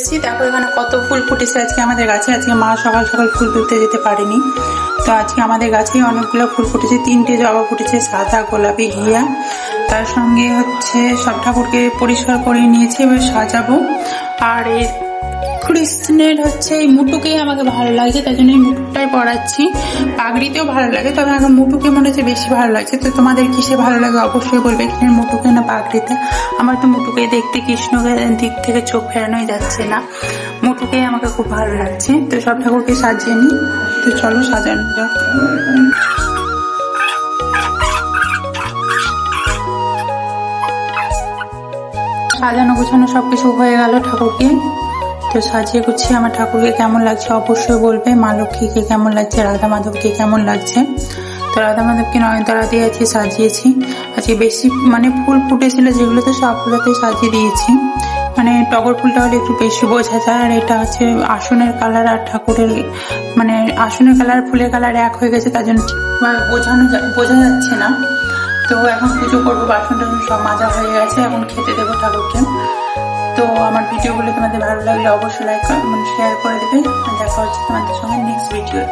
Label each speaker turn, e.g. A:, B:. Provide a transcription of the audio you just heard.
A: এসেছি। দেখো এখানে কত ফুল ফুটেছে আজকে আমাদের গাছে। আজকে মা সকাল সকাল ফুল তুলতে যেতে পারেনি, তো আজকে আমাদের গাছেই অনেকগুলো ফুল ফুটেছে। 3টে জবা ফুটেছে, সাদা, গোলাপি, ঘিয়া। তার সঙ্গে হচ্ছে সব ঠাকুরকে পরিষ্কার করে নিয়েছি, এবার সাজাবো। আর এই কৃষ্ণের হচ্ছে এই মুটুকেই আমাকে ভালো লাগছে, তাই জন্য এই মুটুকটাই পরাচ্ছি। পাগড়িতেও ভালো লাগে, তবে এখন মুটুকে মনে হচ্ছে বেশি ভালো লাগছে। তো তোমাদের কিসে ভালো লাগে অবশ্যই বলবে, কৃষ্ণের মুটুকে না পাগড়িতে। আমার তো মুটুকে দেখতে কৃষ্ণকে দিক থেকে চোখ ফেরানোই যাচ্ছে না, মুটুকেই আমাকে খুব ভালো লাগছে। তো সব ঠাকুরকে সাজিয়ে নিই, তো চলো সাজানো যাক। সাজানো গোছানো সবকিছু হয়ে গেল ঠাকুরকে। তো সাজিয়ে গুছিয়ে আমার ঠাকুরকে কেমন লাগছে অবশ্যই বলবে। মা লক্ষ্মীকে কেমন লাগছে, রাধা মাধবকে কেমন লাগছে। তো রাধা মাধবকে নয়নতারা দিয়ে আজকে সাজিয়েছি। আজকে বেশি মানে ফুল ফুটেছিল যেগুলোতে, সবগুলোতে সাজিয়ে দিয়েছি। মানে টগর ফুলটা হলে একটু বেশি বোঝা যায়। আর এটা আছে আসনের কালার আর ঠাকুরের মানে আসনের কালার ফুলের কালার এক হয়ে গেছে, তার জন্য বোঝা যাচ্ছে না। তো এখন পুজো করবো, বাসন টাসন সব মাজা হয়ে গেছে, এখন খেতে দেবো ঠাকুরকে। তো আমার ভিডিওগুলো তোমাদের ভালো লাগলে অবশ্যই লাইক শেয়ার করে দেবে। দেখা হচ্ছে তোমাদের সঙ্গে নেক্সট ভিডিও।